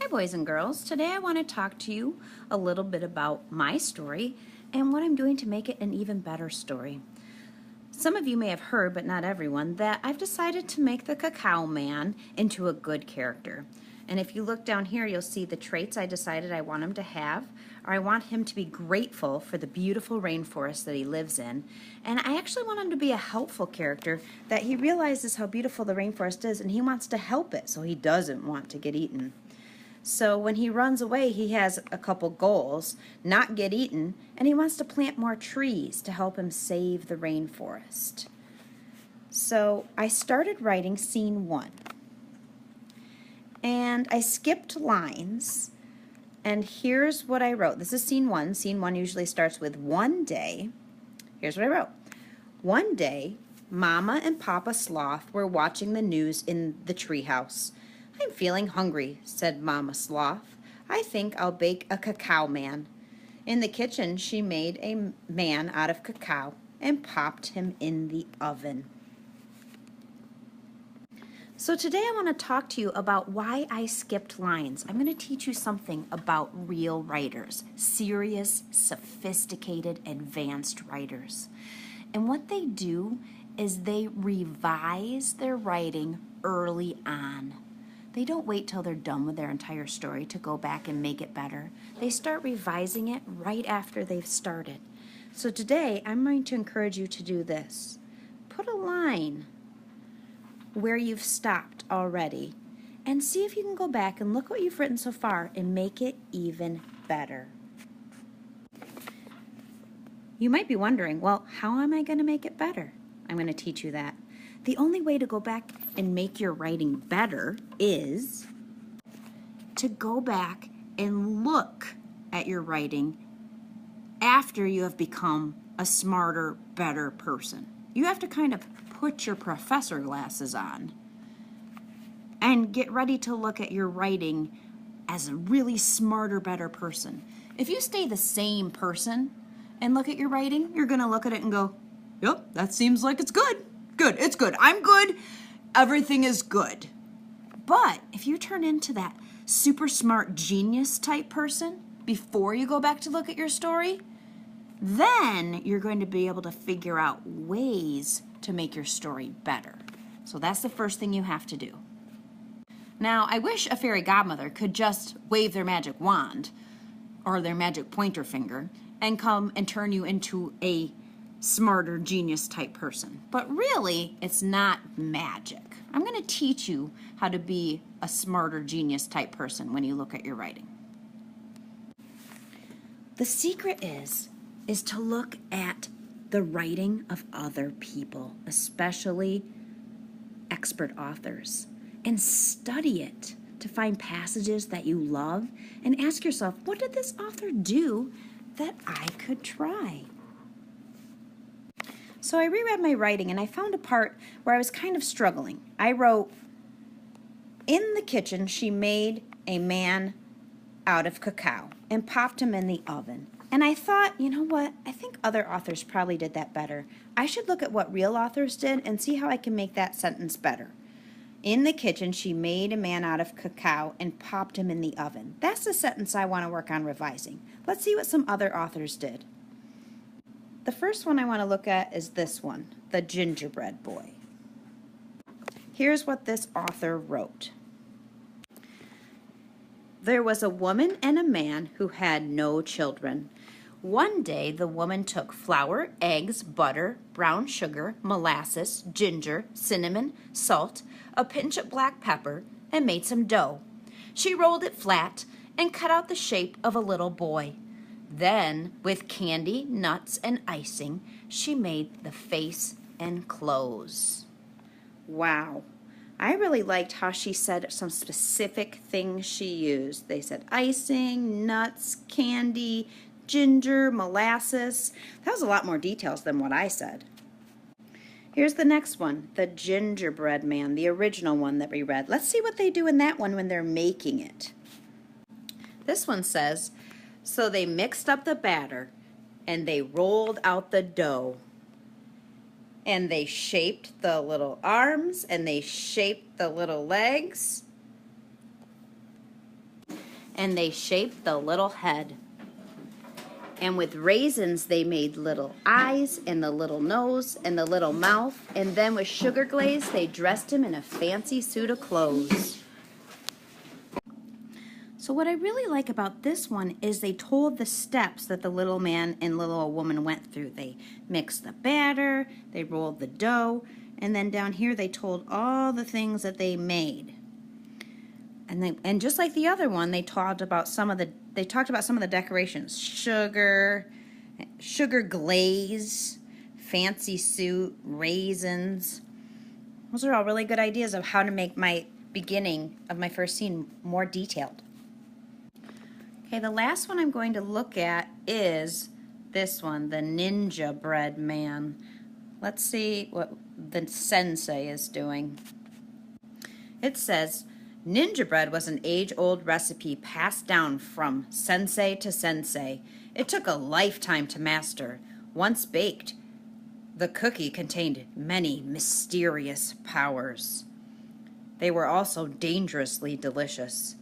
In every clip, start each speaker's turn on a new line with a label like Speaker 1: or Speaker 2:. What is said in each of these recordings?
Speaker 1: Hi boys and girls. Today I want to talk to you a little bit about my story and what I'm doing to make it an even better story. Some of you may have heard, but not everyone, that I've decided to make the Cacao Man into a good character. And if you look down here, you'll see the traits I decided I want him to have, or I want him to be grateful for the beautiful rainforest that he lives in. And I actually want him to be a helpful character, that he realizes how beautiful the rainforest is and he wants to help it so he doesn't want to get eaten. So when he runs away, he has a couple goals: not get eaten, and he wants to plant more trees to help him save the rainforest. So I started writing scene 1. And I skipped lines, and here's what I wrote. This is scene 1. Scene 1 usually starts with one day. Here's what I wrote. One day, Mama and Papa Sloth were watching the news in the treehouse. I'm feeling hungry, said Mama Sloth. I think I'll bake a cacao man. In the kitchen, she made a man out of cacao and popped him in the oven. So today I want to talk to you about why I skipped lines. I'm going to teach you something about real writers, serious, sophisticated, advanced writers. And what they do is they revise their writing early on. They don't wait till they're done with their entire story to go back and make it better. They start revising it right after they've started. So today, I'm going to encourage you to do this. Put a line where you've stopped already and see if you can go back and look what you've written so far and make it even better. You might be wondering, well, how am I going to make it better? I'm going to teach you that. The only way to go back and make your writing better is to go back and look at your writing after you have become a smarter, better person. You have to kind of put your professor glasses on and get ready to look at your writing as a really smarter, better person. If you stay the same person and look at your writing, you're going to look at it and go, yep, that seems like it's good. Good, it's good. I'm good. Everything is good. But if you turn into that super smart genius type person before you go back to look at your story, then you're going to be able to figure out ways to make your story better. So that's the first thing you have to do. Now, I wish a fairy godmother could just wave their magic wand or their magic pointer finger and come and turn you into a smarter genius type person. But really, it's not magic. I'm going to teach you how to be a smarter genius type person when you look at your writing. The secret is to look at the writing of other people, especially expert authors, and study it to find passages that you love and ask yourself, what did this author do that I could try? So I reread my writing and I found a part where I was kind of struggling. I wrote, in the kitchen, she made a man out of cacao and popped him in the oven. And I thought, you know what? I think other authors probably did that better. I should look at what real authors did and see how I can make that sentence better. In the kitchen, she made a man out of cacao and popped him in the oven. That's the sentence I want to work on revising. Let's see what some other authors did. The first one I want to look at is this one, The Gingerbread Boy. Here's what this author wrote. There was a woman and a man who had no children. One day the woman took flour, eggs, butter, brown sugar, molasses, ginger, cinnamon, salt, a pinch of black pepper, and made some dough. She rolled it flat and cut out the shape of a little boy. Then, with candy, nuts, and icing, she made the face and clothes. Wow. I really liked how she said some specific things she used. They said icing, nuts, candy, ginger, molasses. That was a lot more details than what I said. Here's the next one, The Gingerbread Man, the original one that we read. Let's see what they do in that one when they're making it. This one says, so they mixed up the batter and they rolled out the dough. And they shaped the little arms and they shaped the little legs. and they shaped the little head. And with raisins, they made little eyes and the little nose and the little mouth. And then with sugar glaze, they dressed him in a fancy suit of clothes. So what I really like about this one is they told the steps that the little man and little woman went through. They mixed the batter, they rolled the dough, and then down here they told all the things that they made. And just like the other one, they talked about some of the decorations: sugar glaze, fancy suit, raisins. Those are all really good ideas of how to make my beginning of my first scene more detailed. Okay, the last one I'm going to look at is this one, the ninja bread man. Let's see what the sensei is doing. It says, ninja bread was an age-old recipe passed down from sensei to sensei. It took a lifetime to master. Once baked, the cookie contained many mysterious powers. They were also dangerously delicious.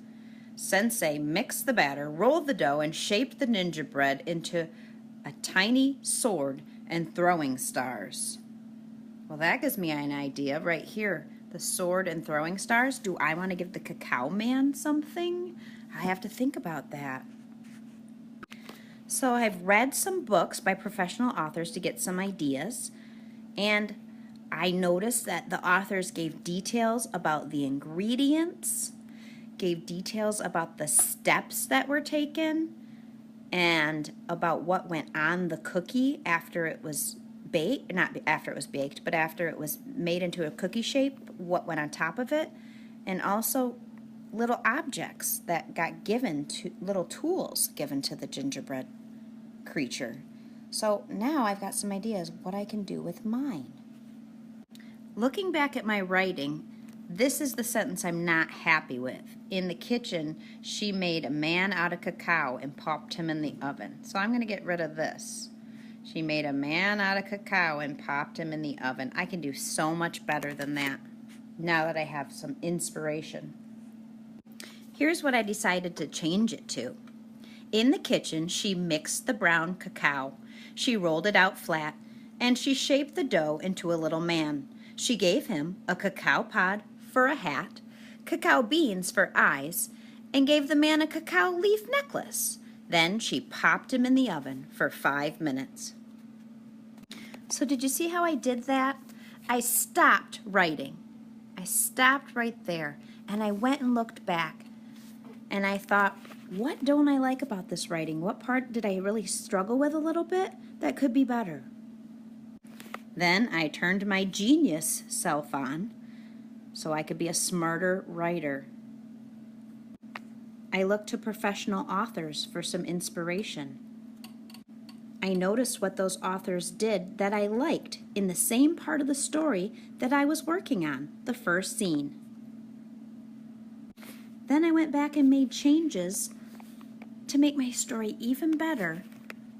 Speaker 1: Sensei mixed the batter, rolled the dough, and shaped the ninja bread into a tiny sword and throwing stars. Well, that gives me an idea right here. The sword and throwing stars. Do I want to give the Cacao Man something? I have to think about that. So I've read some books by professional authors to get some ideas, and I noticed that the authors gave details about the ingredients, gave details about the steps that were taken, and about what went on the cookie after it was baked, not after it was baked, but after it was made into a cookie shape, what went on top of it, and also little objects that got given to, little tools given to the gingerbread creature. So now I've got some ideas what I can do with mine. Looking back at my writing, this is the sentence I'm not happy with. In the kitchen, she made a man out of cacao and popped him in the oven. So I'm going to get rid of this. She made a man out of cacao and popped him in the oven. I can do so much better than that now that I have some inspiration. Here's what I decided to change it to. In the kitchen, she mixed the brown cacao. She rolled it out flat, and she shaped the dough into a little man. She gave him a cacao pod for a hat, cacao beans for eyes, and gave the man a cacao leaf necklace. Then she popped him in the oven for 5 minutes. So did you see how I did that? I stopped writing. I stopped right there, and I went and looked back, and I thought, what don't I like about this writing? What part did I really struggle with a little bit that could be better? Then I turned my genius self on so I could be a smarter writer. I looked to professional authors for some inspiration. I noticed what those authors did that I liked in the same part of the story that I was working on, the first scene. Then I went back and made changes to make my story even better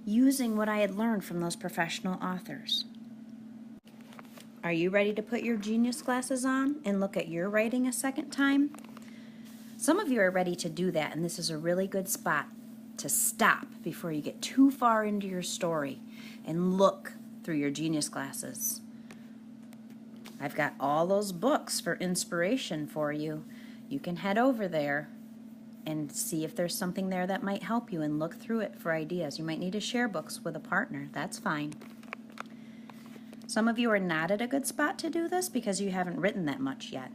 Speaker 1: using what I had learned from those professional authors. Are you ready to put your genius glasses on and look at your writing a second time? Some of you are ready to do that, and this is a really good spot to stop before you get too far into your story and look through your genius glasses. I've got all those books for inspiration for you. You can head over there and see if there's something there that might help you and look through it for ideas. You might need to share books with a partner. That's fine. Some of you are not at a good spot to do this because you haven't written that much yet.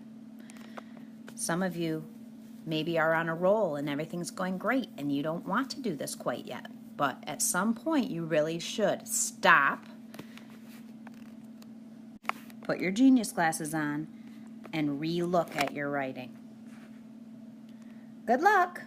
Speaker 1: Some of you maybe are on a roll and everything's going great and you don't want to do this quite yet. But at some point you really should stop, put your genius glasses on, and re-look at your writing. Good luck!